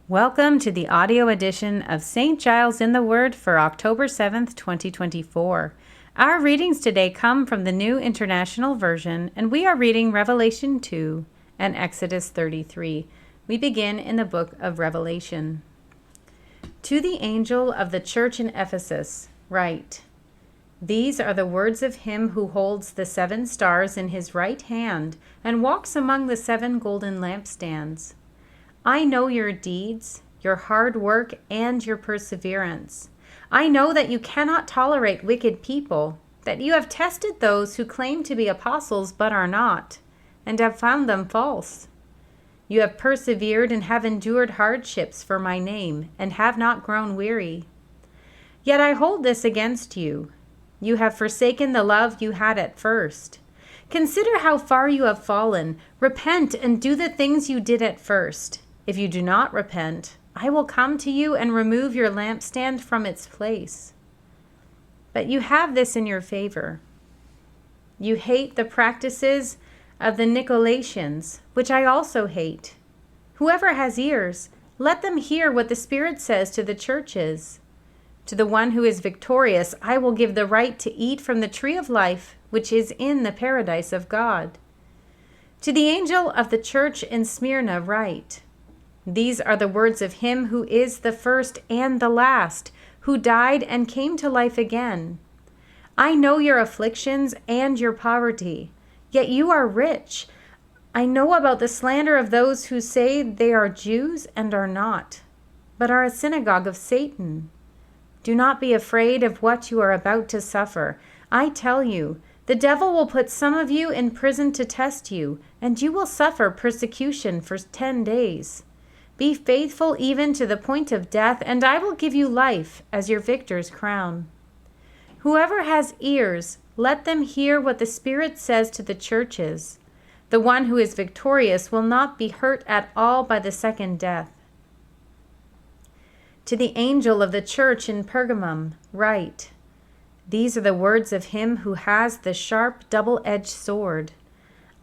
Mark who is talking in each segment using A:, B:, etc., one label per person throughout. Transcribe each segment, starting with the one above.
A: Welcome to the audio edition of St. Giles in the Word for October 7th, 2024. Our readings today come from the New International Version, and we are reading Revelation 2 and Exodus 33. We begin in the book of Revelation. To the angel of the church in Ephesus, write, These are the words of him who holds the 7 stars in his right hand and walks among the 7 golden lampstands. I know your deeds, your hard work, and your perseverance. I know that you cannot tolerate wicked people, that you have tested those who claim to be apostles but are not, and have found them false. You have persevered and have endured hardships for my name, and have not grown weary. Yet I hold this against you. You have forsaken the love you had at first. Consider how far you have fallen. Repent and do the things you did at first. If you do not repent, I will come to you and remove your lampstand from its place. But you have this in your favor. You hate the practices of the Nicolaitans, which I also hate. Whoever has ears, let them hear what the Spirit says to the churches. To the one who is victorious, I will give the right to eat from the tree of life, which is in the paradise of God. To the angel of the church in Smyrna write, These are the words of him who is the first and the last, who died and came to life again. I know your afflictions and your poverty, yet you are rich. I know about the slander of those who say they are Jews and are not, but are a synagogue of Satan. Do not be afraid of what you are about to suffer. I tell you, the devil will put some of you in prison to test you, and you will suffer persecution for 10 days. Be faithful even to the point of death, and I will give you life as your victor's crown. Whoever has ears, let them hear what the Spirit says to the churches. The one who is victorious will not be hurt at all by the second death. To the angel of the church in Pergamum, write, These are the words of him who has the sharp, double-edged sword.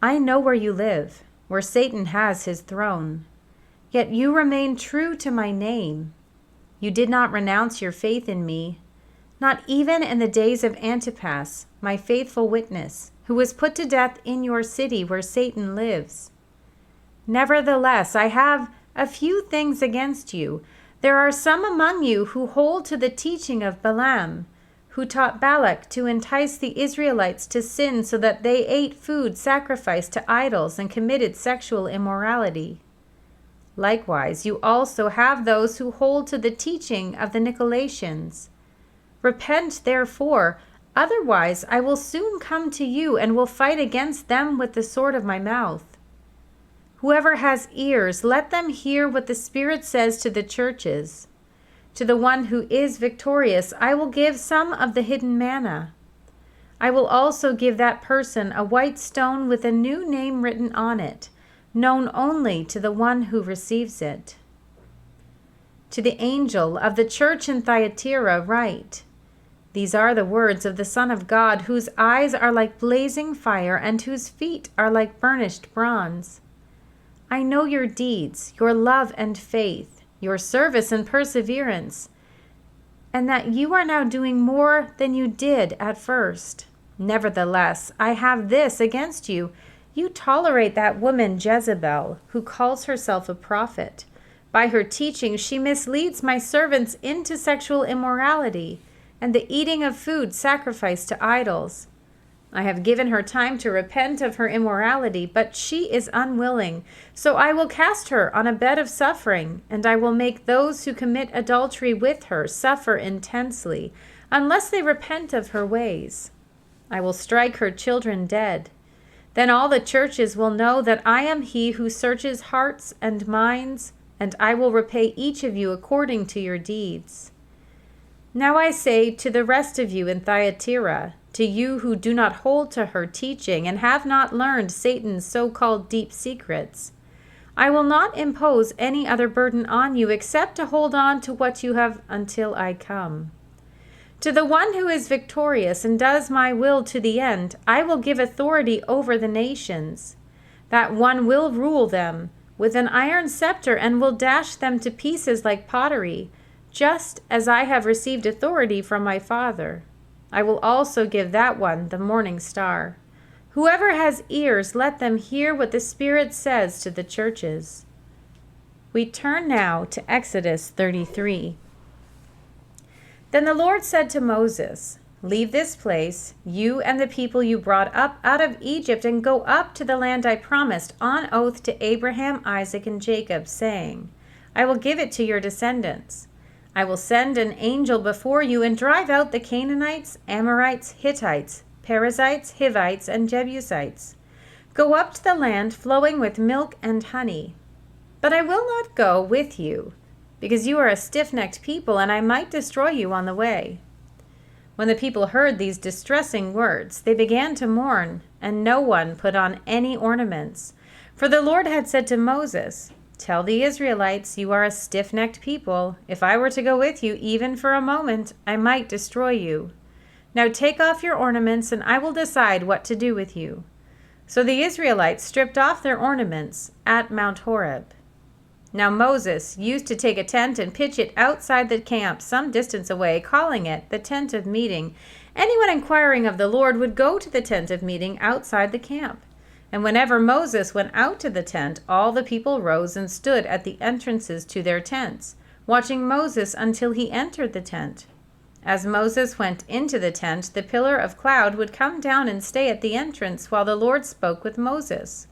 A: I know where you live, where Satan has his throne. Yet you remain true to my name. You did not renounce your faith in me, not even in the days of Antipas, my faithful witness, who was put to death in your city where Satan lives. Nevertheless, I have a few things against you. There are some among you who hold to the teaching of Balaam, who taught Balak to entice the Israelites to sin so that they ate food sacrificed to idols and committed sexual immorality. Likewise, you also have those who hold to the teaching of the Nicolaitans. Repent, therefore, otherwise I will soon come to you and will fight against them with the sword of my mouth. Whoever has ears, let them hear what the Spirit says to the churches. To the one who is victorious, I will give some of the hidden manna. I will also give that person a white stone with a new name written on it, known only to the one who receives it. To the angel of the church in Thyatira write, These are the words of the Son of God, whose eyes are like blazing fire and whose feet are like burnished bronze. I know your deeds, your love and faith, your service and perseverance, and that you are now doing more than you did at first. Nevertheless, I have this against you. You tolerate that woman Jezebel, who calls herself a prophet. By her teaching, she misleads my servants into sexual immorality and the eating of food sacrificed to idols. I have given her time to repent of her immorality, but she is unwilling. So I will cast her on a bed of suffering, and I will make those who commit adultery with her suffer intensely, unless they repent of her ways. I will strike her children dead. Then all the churches will know that I am he who searches hearts and minds, and I will repay each of you according to your deeds. Now I say to the rest of you in Thyatira, to you who do not hold to her teaching and have not learned Satan's so-called deep secrets, I will not impose any other burden on you except to hold on to what you have until I come. To the one who is victorious and does my will to the end, I will give authority over the nations. That one will rule them with an iron scepter and will dash them to pieces like pottery, just as I have received authority from my Father. I will also give that one the morning star. Whoever has ears, let them hear what the Spirit says to the churches." We turn now to Exodus 33. Then the Lord said to Moses, "Leave this place, you and the people you brought up out of Egypt, and go up to the land I promised on oath to Abraham, Isaac, and Jacob, saying, I will give it to your descendants. I will send an angel before you and drive out the Canaanites, Amorites, Hittites, Perizzites, Hivites, and Jebusites. Go up to the land flowing with milk and honey. But I will not go with you, because you are a stiff-necked people, and I might destroy you on the way." When the people heard these distressing words, they began to mourn, and no one put on any ornaments. For the Lord had said to Moses, "Tell the Israelites, you are a stiff-necked people. If I were to go with you even for a moment, I might destroy you. Now take off your ornaments, and I will decide what to do with you." So the Israelites stripped off their ornaments at Mount Horeb. Now Moses used to take a tent and pitch it outside the camp some distance away, calling it the tent of meeting. Anyone inquiring of the Lord would go to the tent of meeting outside the camp. And whenever Moses went out to the tent, all the people rose and stood at the entrances to their tents, watching Moses until he entered the tent. As Moses went into the tent, the pillar of cloud would come down and stay at the entrance while the Lord spoke with Moses.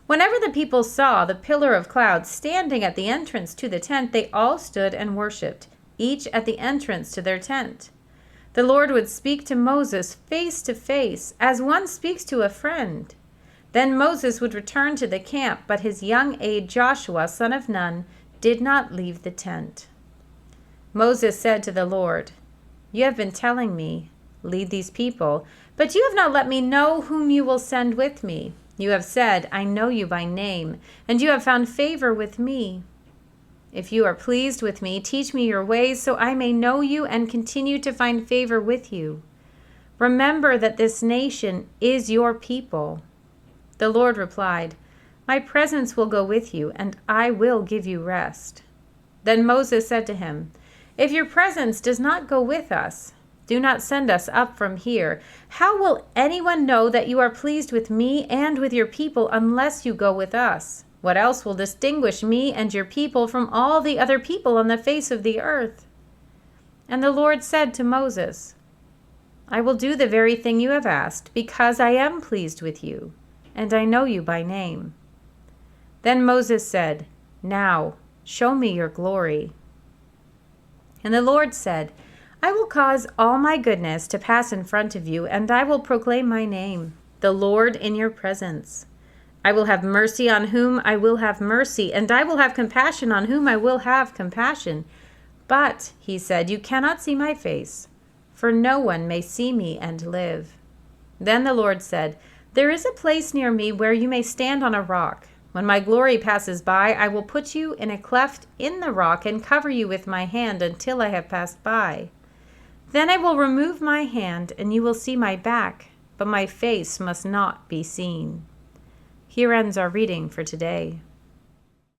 A: Whenever the people saw the pillar of cloud standing at the entrance to the tent, they all stood and worshipped, each at the entrance to their tent. The Lord would speak to Moses face to face, as one speaks to a friend. Then Moses would return to the camp, but his young aide Joshua, son of Nun, did not leave the tent. Moses said to the Lord, "You have been telling me, 'Lead these people,' but you have not let me know whom you will send with me. You have said, 'I know you by name,' and you have found favor with me. If you are pleased with me, teach me your ways so I may know you and continue to find favor with you. Remember that this nation is your people." The Lord replied, "My presence will go with you, and I will give you rest." Then Moses said to him, "If your presence does not go with us, do not send us up from here. How will anyone know that you are pleased with me and with your people unless you go with us? What else will distinguish me and your people from all the other people on the face of the earth?" And the Lord said to Moses, "I will do the very thing you have asked, because I am pleased with you, and I know you by name." Then Moses said, "Now, show me your glory." And the Lord said, "I will cause all my goodness to pass in front of you, and I will proclaim my name, the Lord, in your presence. I will have mercy on whom I will have mercy, and I will have compassion on whom I will have compassion. But," he said, "you cannot see my face, for no one may see me and live." Then the Lord said, "There is a place near me where you may stand on a rock. When my glory passes by, I will put you in a cleft in the rock and cover you with my hand until I have passed by. Then I will remove my hand, and you will see my back, but my face must not be seen." Here ends our reading for today.